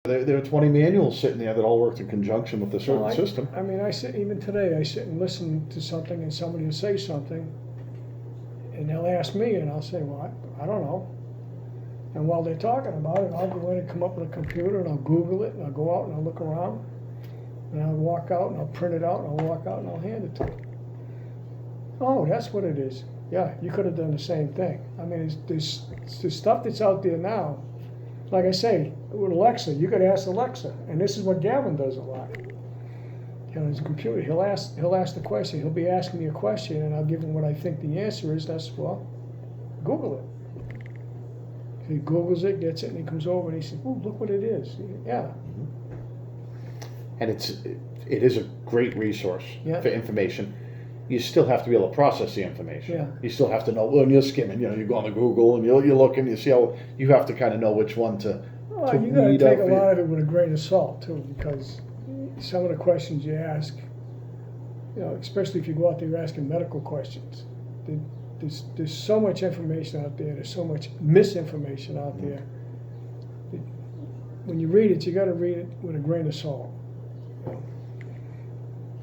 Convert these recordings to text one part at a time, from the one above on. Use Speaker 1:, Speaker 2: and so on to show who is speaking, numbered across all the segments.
Speaker 1: There are 20 manuals sitting there that all worked in conjunction with a certain system.
Speaker 2: I mean, even today, I sit and listen to something and somebody will say something and they'll ask me and I'll say, well, I don't know. And while they're talking about it, I'll go in and come up with a computer and I'll Google it and I'll go out and I'll look around and I'll walk out and I'll print it out and I'll walk out and I'll hand it to them. Oh, that's what it is. Yeah, you could have done the same thing. I mean, there's stuff that's out there now. Like I say, with Alexa, you could ask Alexa, and this is what Gavin does a lot. You know, his computer, he'll ask the question. He'll be asking me a question, and I'll give him what I think the answer is. That's, well, Google it. He Googles it, gets it, and he comes over and he says, "Oh, look what it is." Yeah.
Speaker 1: And it is a great resource for information. You still have to be able to process the information.
Speaker 2: Yeah.
Speaker 1: You still have to know when you're skimming. You know, you go on to Google and you're looking. You see how you have to kind of know which one to.
Speaker 2: Well, you got to take a lot of it with a grain of salt too, because some of the questions you ask, you know, especially if you go out there asking medical questions, there's so much information out there. There's so much misinformation out there. When you read it, you got to read it with a grain of salt.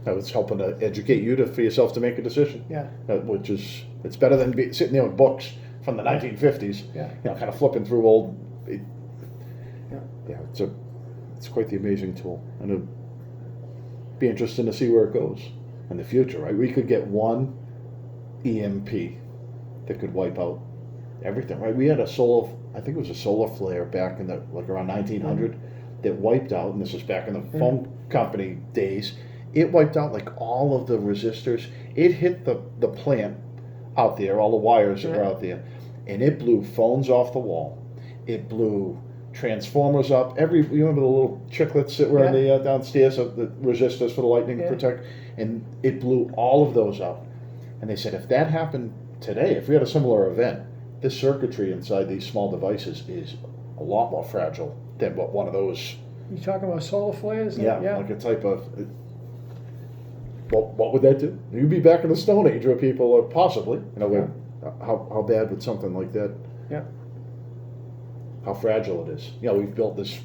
Speaker 1: It's helping to educate you for yourself to make a decision.
Speaker 2: Yeah.
Speaker 1: Which is, it's better than sitting there with books from the 1950s.
Speaker 2: Yeah.
Speaker 1: You know, kind of flipping through old. It's quite the amazing tool, and it'll be interesting to see where it goes in the future. Right? We could get one EMP that could wipe out everything. Right? We had I think it was a solar flare back in around 1900 that wiped out, and this was back in the phone company days. It wiped out like all of the resistors. It hit the plant out there, all the wires that were out there, and it blew phones off the wall. It blew transformers up. You remember the little chiclets that were in the downstairs of the resistors for the lightning protect, and it blew all of those up. And they said if that happened today, if we had a similar event, this circuitry inside these small devices is a lot more fragile than what one of those.
Speaker 2: You talking about solar flares?
Speaker 1: Yeah, like a type of. What would that do? You'd be back in the Stone Age where people are possibly, how bad would something like that?
Speaker 2: Yeah.
Speaker 1: How fragile it is. You know, we've built this.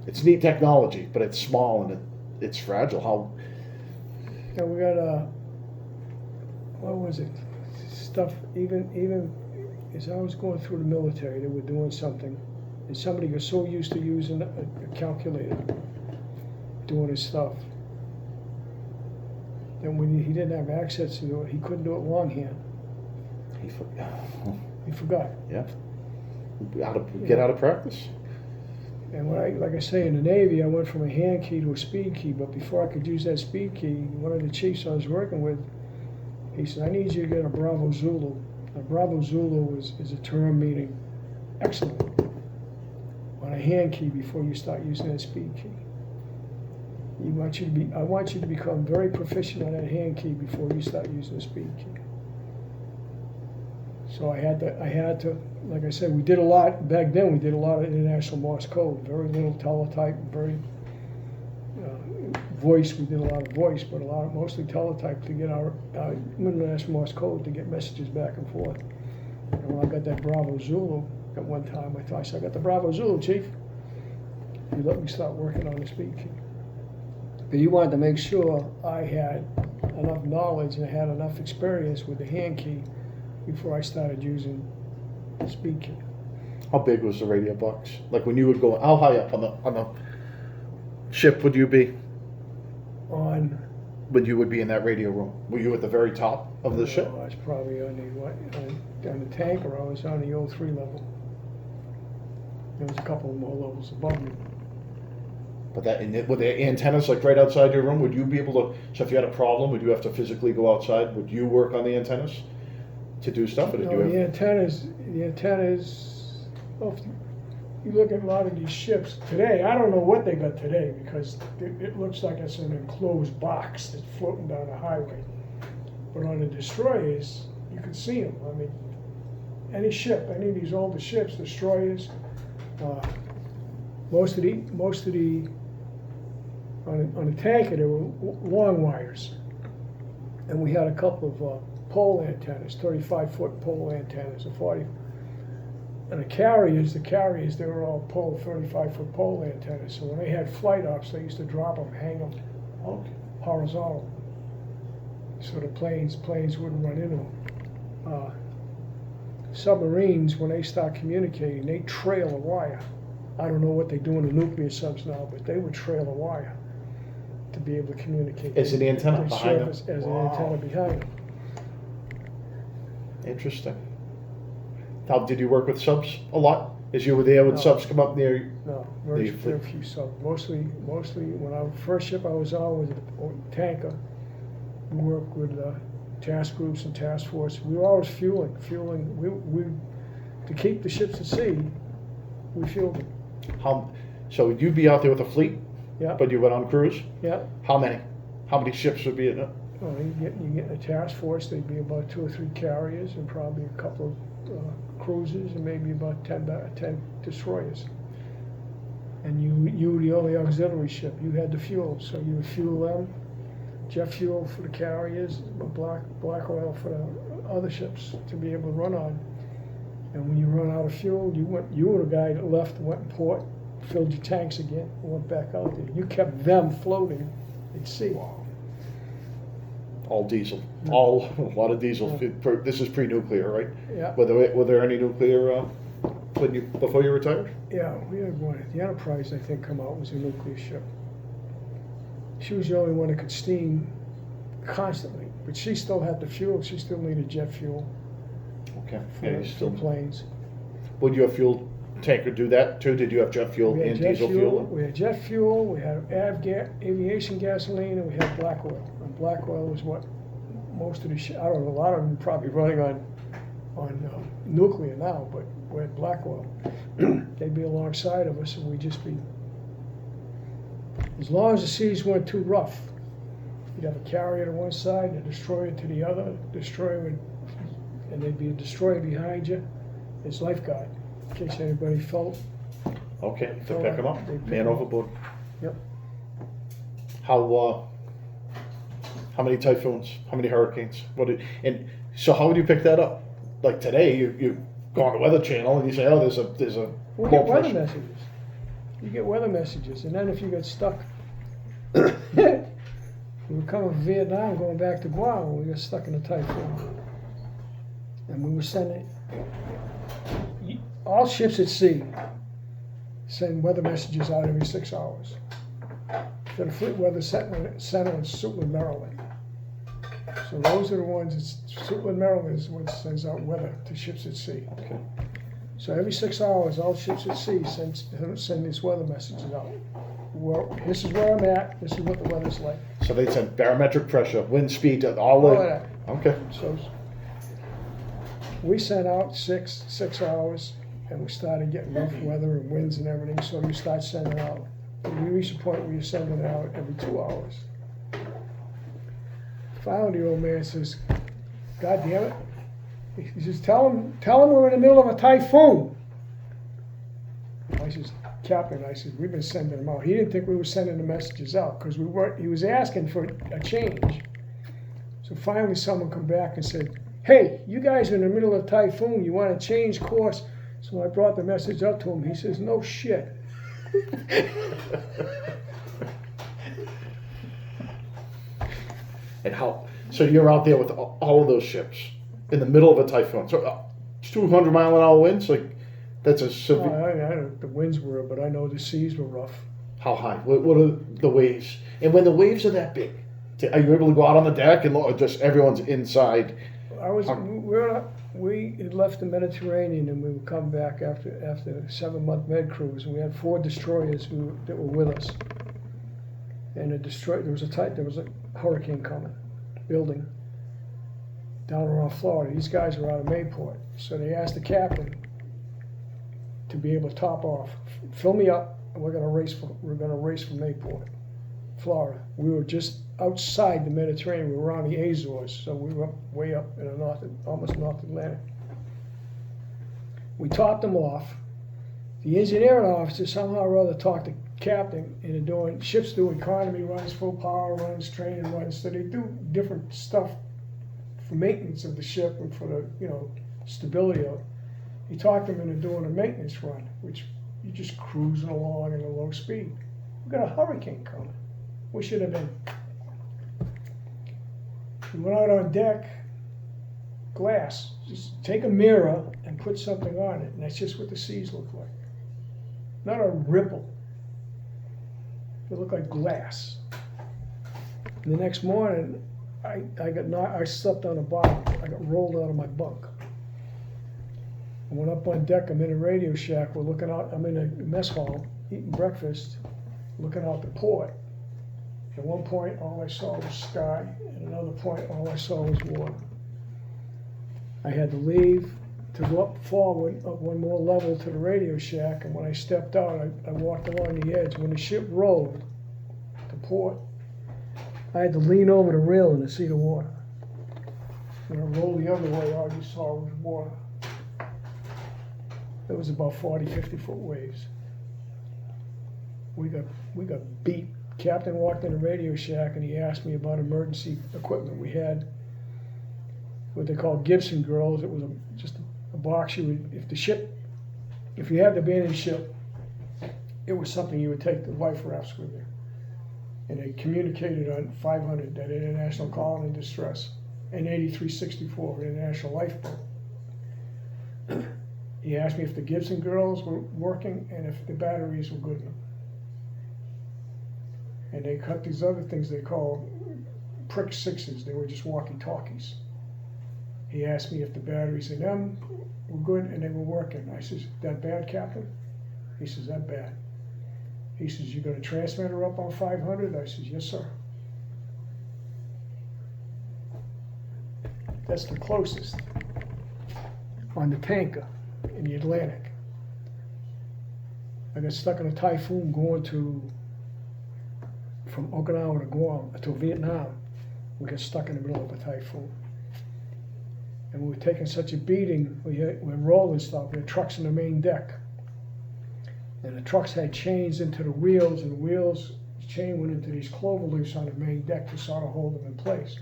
Speaker 1: It's neat technology, but it's small and it's fragile. How?
Speaker 2: Yeah, we got what was it? Stuff. Even as I was going through the military, they were doing something, and somebody got so used to using a calculator, doing his stuff. And when he didn't have access to it, he couldn't do it longhand.
Speaker 1: He forgot.
Speaker 2: He forgot.
Speaker 1: Yeah. Get out of practice.
Speaker 2: And like I say, in the Navy, I went from a hand key to a speed key. But before I could use that speed key, one of the chiefs I was working with, he said, "I need you to get a Bravo Zulu." A Bravo Zulu is a term meaning excellent on a hand key before you start using that speed key. I want you to become very proficient on that hand key before you start using the speed key. So I had to, like I said, we did a lot back then. We did a lot of international Morse code, very little teletype, very voice. We did a lot of voice, but mostly teletype to get our international Morse code to get messages back and forth. And when I got that Bravo Zulu at one time, I said, "I got the Bravo Zulu, Chief." He let me start working on the speed key. But he wanted to make sure I had enough knowledge and I had enough experience with the hand key before I started using the speed key.
Speaker 1: How big was the radio box? Like when you would go, how high up on the ship would you be? When you would be in that radio room, were you at the very top of the ship?
Speaker 2: I was probably on the tanker. I was on the 03 level. There was a couple more levels above me.
Speaker 1: But were there antennas like right outside your room? Would you be able to? So if you had a problem, would you have to physically go outside? Would you work on the antennas to do stuff? Or did
Speaker 2: the antennas. Well, if you look at a lot of these ships today, I don't know what they got today because it looks like it's an enclosed box that's floating down the highway. But on the destroyers, you can see them. I mean, any of these older ships, destroyers, most of the on the tanker, there were long wires. And we had a couple of pole antennas, 35-foot pole antennas, And the carriers, they were all 35-foot pole antennas. So when they had flight ops, they used to drop them, hang them
Speaker 1: Okay.
Speaker 2: horizontal, so the planes wouldn't run into them. Submarines, when they start communicating, they trail a wire. I don't know what they do in the nuclear subs now, but they would trail a wire to be able to communicate.
Speaker 1: As an antenna
Speaker 2: They
Speaker 1: behind them?
Speaker 2: serve as
Speaker 1: Wow.
Speaker 2: an antenna behind them.
Speaker 1: Interesting. How did you work with subs a lot? As you were there, would
Speaker 2: No.
Speaker 1: subs come up near you?
Speaker 2: No, very
Speaker 1: The-
Speaker 2: few subs. Mostly when first ship I was on was a tanker. We worked with task groups and task force. We were always fueling. We to keep the ships at sea, we fueled them.
Speaker 1: So you'd be out there with a fleet,
Speaker 2: Yeah,
Speaker 1: but you went on cruise?
Speaker 2: yeah.
Speaker 1: How many? How many ships would be in it?
Speaker 2: Well, you get in a task force, there'd be about 2 or 3 carriers and probably a couple of cruisers and maybe about 10 destroyers. And you were the only auxiliary ship. You had the fuel, so you would fuel them, jet fuel for the carriers, black oil for the other ships to be able to run on. And when you run out of fuel, you were the guy that left, went in port, filled your tanks again, and went back out there. You kept them floating at sea.
Speaker 1: All diesel.
Speaker 2: Yeah.
Speaker 1: A lot of diesel.
Speaker 2: Yeah.
Speaker 1: This is pre-nuclear, right?
Speaker 2: Yeah.
Speaker 1: Were there any nuclear before you retired?
Speaker 2: Yeah, we had one. The Enterprise, I think, come out was a nuclear ship. She was the only one that could steam constantly, but she still had the fuel. She still needed jet fuel
Speaker 1: Okay.
Speaker 2: for,
Speaker 1: Yeah, you
Speaker 2: for
Speaker 1: still.
Speaker 2: planes.
Speaker 1: Would your fuel tanker do that too? Did you have jet fuel
Speaker 2: We had
Speaker 1: and
Speaker 2: jet
Speaker 1: diesel
Speaker 2: fuel.
Speaker 1: fuel?
Speaker 2: We had jet fuel. We had aviation gasoline, and we had black oil. And black oil was what most of the I don't know. A lot of them probably running on nuclear now, but we had black oil. They'd be alongside of us, and we'd just be. As long as the seas weren't too rough, you'd have a carrier to one side and a destroyer to the other. And there'd be a destroyer behind you as lifeguard in case anybody fell.
Speaker 1: Okay, to
Speaker 2: So,
Speaker 1: pick them up,
Speaker 2: they pick
Speaker 1: man
Speaker 2: 'em up.
Speaker 1: overboard.
Speaker 2: Yep.
Speaker 1: How many typhoons? How many hurricanes? So how would you pick that up? Like today, you go on the Weather Channel and you say, oh, there's a
Speaker 2: We
Speaker 1: low
Speaker 2: get weather
Speaker 1: pressure.
Speaker 2: messages. You get weather messages, and then if you get stuck, we were coming from Vietnam, going back to Guam, and we got stuck in a typhoon, and we were sending all ships at sea send weather messages out every 6 hours. To the Fleet Weather Center in Suitland, Maryland. So those are the ones. Suitland, Maryland is what sends out weather to ships at sea.
Speaker 1: Okay.
Speaker 2: So every 6 hours, all ships at sea send these weather messages out. Well, this is where I'm at. This is what the weather's like.
Speaker 1: So they send barometric pressure, wind speed, all
Speaker 2: All of
Speaker 1: that.
Speaker 2: that.
Speaker 1: Okay.
Speaker 2: So we sent out six hours, and we started getting rough weather and winds and everything. So you start sending out. We reached a point where you're sending it out every 2 hours. Finally, the old man says, "God damn it!" He says, "Tell him we're in the middle of a typhoon." I says, "Captain," I said, "we've been sending them out." He didn't think we were sending the messages out because we weren't. He was asking for a change. So finally, someone come back and said, "Hey, you guys are in the middle of a typhoon. You want to change course?" So I brought the message up to him. He says, "No shit."
Speaker 1: And so you're out there with all of those ships in the middle of a typhoon. So 200-mile-an-hour winds, like that's a
Speaker 2: Oh,
Speaker 1: severe.
Speaker 2: I don't know what the winds were, but I know the seas were rough.
Speaker 1: How high? What are the waves? And when the waves are that big, are you able to go out on the deck and look, or just everyone's inside?
Speaker 2: We had left the Mediterranean and we would come back after a 7-month med cruise, and we had 4 destroyers that were with us. And there was a hurricane coming, building down around Florida. These guys were out of Mayport, so they asked the captain to be able to top off, fill me up, and we're gonna race from Mayport, Florida. We were just outside the Mediterranean. We were on the Azores, so we were way up in the almost North Atlantic. We topped them off. The engineering officer somehow or other talked to captain into ships do economy runs, full power runs, training runs, so they do different stuff for maintenance of the ship and for the stability of it. he talked him into doing a maintenance run, which you're just cruising along at a low speed. We got a hurricane coming. We should have been. We went out on deck, glass. Just take a mirror and put something on it, and that's just what the seas look like. Not a ripple. They look like glass. And the next morning, I slept on the bottom. I got rolled out of my bunk. I went up on deck. I'm in a radio shack. We're looking out. I'm in a mess hall eating breakfast, looking out the port. At one point, all I saw was sky. At another point, all I saw was water. I had to leave to go up forward, up one more level to the radio shack. And when I stepped out, I walked along the edge. When the ship rolled to port, I had to lean over the railing to see the water. When I rolled the other way, all you saw was water. It was about 40, 50-foot waves. We got beat. Captain walked in the radio shack and he asked me about emergency equipment. We had what they call Gibson girls. It was just a box you would, if you had to abandon ship, it was something you would take the life rafts with you. And they communicated on 500, that international call in distress, and 8364, international lifeboat. He asked me if the Gibson girls were working and if the batteries were good enough. And they cut these other things they call prick sixes. They were just walkie-talkies. He asked me if the batteries in them were good and they were working. I says, that bad, Captain? He says, that bad. He says, you got a transmitter up on 500? I says, yes, sir. That's the closest on the tanker in the Atlantic. I got stuck in a Typhoon going from Okinawa to Guam to Vietnam. We got stuck in the middle of a typhoon. And we were taking such a beating, we were rolling stuff. We had trucks in the main deck. And the trucks had chains into the wheels, and the wheels chain went into these clover leaves on the main deck to sort of hold them in place.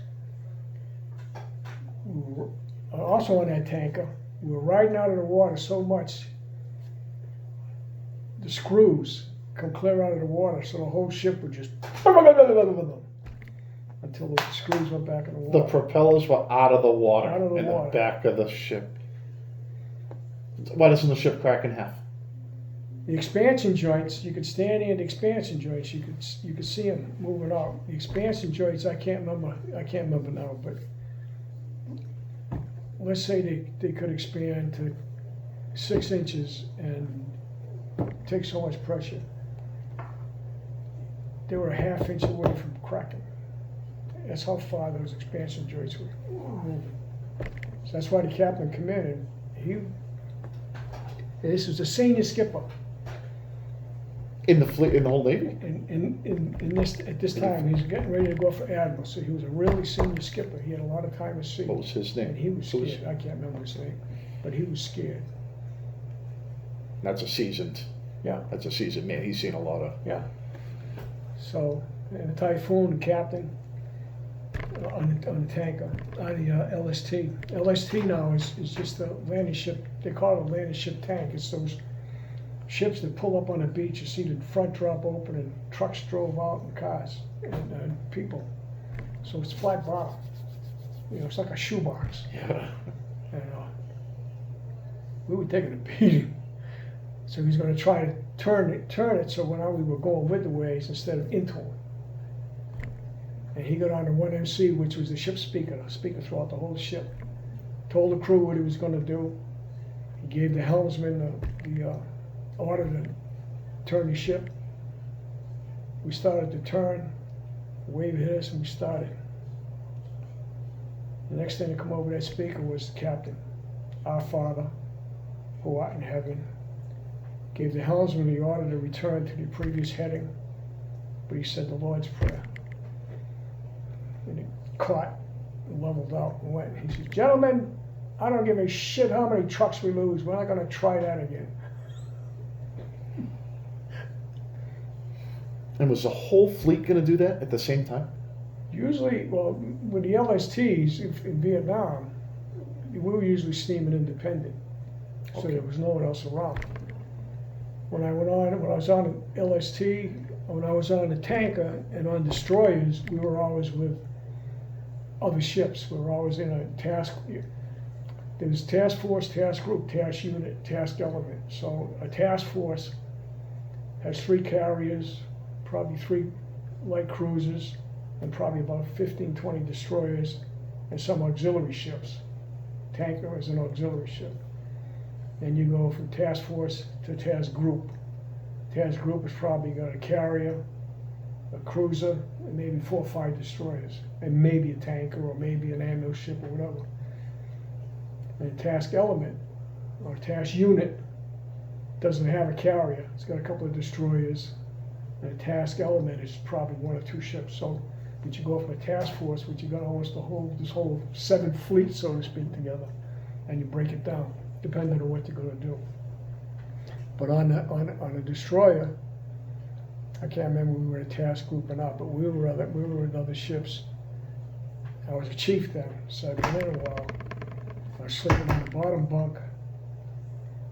Speaker 2: We were also on that tanker, we were riding out of the water so much, the screws come clear out of the water, so the whole ship would just until the screws went back in the water.
Speaker 1: The propellers were out of the water,
Speaker 2: Out of the
Speaker 1: in
Speaker 2: water.
Speaker 1: the back of the ship. Why doesn't the ship crack in half?
Speaker 2: The expansion joints, you could stand near the expansion joints, you could see them moving out. The expansion joints, I can't remember now, but let's say they could expand to 6 inches and take so much pressure. They were a ½ inch away from cracking. That's how far those expansion joints were moving. So that's why the captain came in, and this was a senior skipper.
Speaker 1: In the fleet, in the whole Navy?
Speaker 2: At this time, he was getting ready to go for admiral, so he was a really senior skipper. He had a lot of time at sea.
Speaker 1: What was his name?
Speaker 2: And he was scared. I can't remember his name, but he was scared.
Speaker 1: That's a seasoned man. He's seen a lot of.
Speaker 2: Yeah. So, in the Typhoon, the captain on the tanker, on the LST. LST now is just a landing ship. They call it a landing ship tank. It's those ships that pull up on the beach. You see the front drop open and trucks drove out and cars and people. So it's flat bottom. It's like a shoebox.
Speaker 1: Yeah.
Speaker 2: And we were taking a beating. So he's going to try to turn it so when we were going with the waves instead of into them. And he got on the 1MC, which was the ship speaker throughout the whole ship. Told the crew what he was going to do. He gave the helmsman the order to turn the ship. We started to turn. The wave hit us and we started. The next thing to come over that speaker was the captain. Our Father, who art in heaven. Gave the helmsman the order to return to the previous heading, but he said the Lord's Prayer. And it caught and leveled out and went. He says, gentlemen, I don't give a shit how many trucks we lose. We're not going to try that again.
Speaker 1: And was the whole fleet going to do that at the same time?
Speaker 2: Usually, well, with the LSTs in Vietnam, we were usually steaming independent. so
Speaker 1: Okay.
Speaker 2: there was no one else around. When I was on an LST, when I was on a tanker and on destroyers, we were always with other ships. We were always in a task. There was task force, task group, task unit, task element. So a task force has 3 carriers, probably 3 light cruisers, and probably about 15, 20 destroyers, and some auxiliary ships. Tanker is an auxiliary ship. Then you go from task force to task group. Task group has probably got a carrier, a cruiser, and maybe 4 or 5 destroyers, and maybe a tanker or maybe an ammo ship or whatever. And task element or task unit doesn't have a carrier. It's got a couple of destroyers. And a task element is probably 1 or 2 ships. So, but you go from a task force, which you got almost this whole 7 fleet, so to speak, together, and you break it down, depending on what you're going to do. But on a destroyer, I can't remember if we were in a task group or not, but we were in other ships. I was a chief then, so I'd been in a while. I was sleeping in the bottom bunk.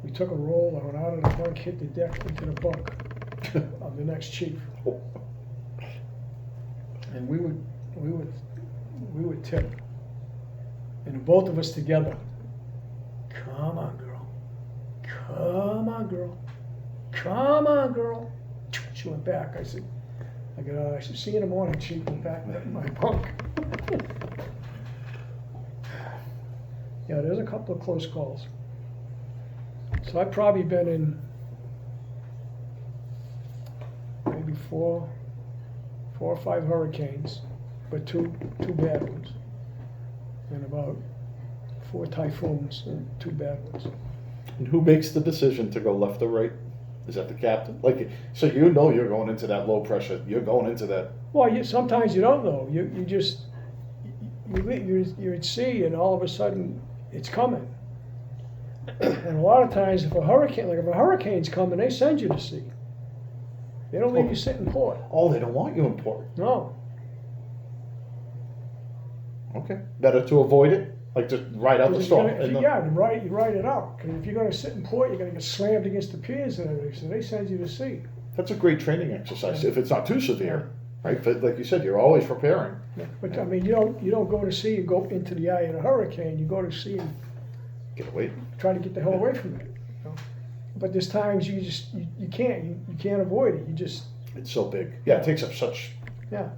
Speaker 2: We took a roll, I went out of the bunk, hit the deck into the bunk of the next chief. And we would tip. And the both of us together. Come on, girl. Come on, girl. Come on, girl. She went back. I said, I said, see you in the morning. She went back to my bunk. Yeah, there's a couple of close calls. So I've probably been in maybe four or 5 hurricanes, but two bad ones, and about 4 typhoons and 2 bad ones.
Speaker 1: And who makes the decision to go left or right? Is that the captain? Like, so you know you're going into that low pressure. You're going into that.
Speaker 2: Well, sometimes you don't know. You just you're at sea, and all of a sudden it's coming. And a lot of times, if a hurricane's coming, they send you to sea. They don't leave you sit in port.
Speaker 1: Oh, they don't want you in port.
Speaker 2: No.
Speaker 1: Okay. Better to avoid it, like just ride out the storm.
Speaker 2: You ride it out. Because if you're going to sit in port, you're going to get slammed against the piers and everything. So they send you to sea.
Speaker 1: That's a great training exercise if it's not too severe, right? But like you said, you're always preparing.
Speaker 2: Yeah. But I mean, you don't go to sea and go into the eye of the hurricane. You go to sea and
Speaker 1: Get away.
Speaker 2: try to get the hell away from it. You know? But there's times you can't avoid it. You just
Speaker 1: It's so big. Yeah, it takes up such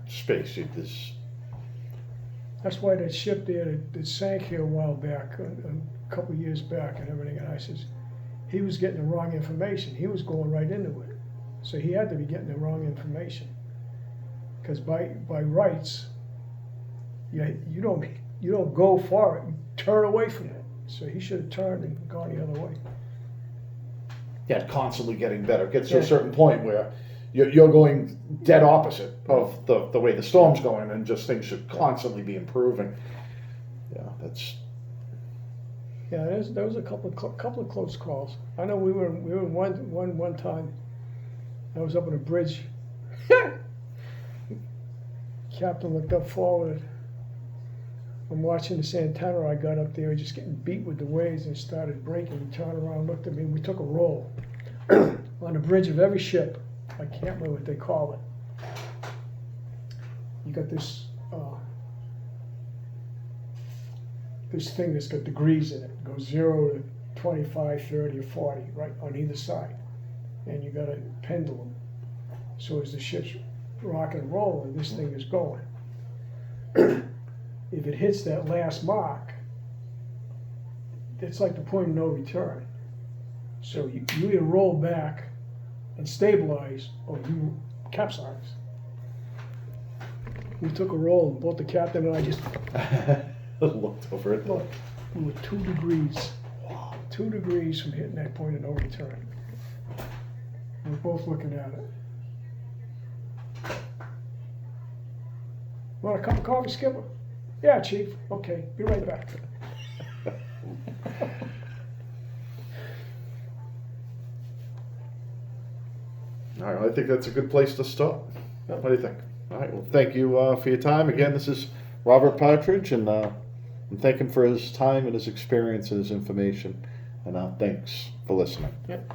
Speaker 1: space.
Speaker 2: That's why that ship there that sank here a while back, a couple of years back and everything, and I says, he was getting the wrong information. He was going right into it. So he had to be getting the wrong information. Because by rights, you don't go for it, you turn away from it. So he should have turned and gone the other way.
Speaker 1: Yeah, constantly getting better. Gets to a certain point where you're going dead opposite of the way the storm's going, and just things should constantly be improving. Yeah, that's.
Speaker 2: Yeah, there was a couple of close calls. I know we were in one time. I was up on a bridge. Captain looked up forward. I'm watching this antenna. I got up there, just getting beat with the waves, and started breaking. He turned around, looked at me. We took a roll on the bridge of every ship. I can't remember what they call it. You got this thing that's got degrees in it. It goes 0 to 25, 30, or 40, right on either side. And you got a pendulum. So as the ship's rock and rolling, this thing is going. If it hits that last mark, it's like the point of no return. So you either roll back and stabilize, or you capsize. We took a roll, and both the captain and I just
Speaker 1: looked over it.
Speaker 2: look. We were 2 degrees. Wow, 2 degrees from hitting that point of no return. We're both looking at it. Want a cup of coffee, Skipper? Yeah, Chief. Okay, be right back.
Speaker 1: All right, I think that's a good place to stop. What do you think? All right, well, thank you for your time. Again, this is Robert Partridge, and thank him for his time and his experience and his information. And thanks for listening.
Speaker 2: Yep.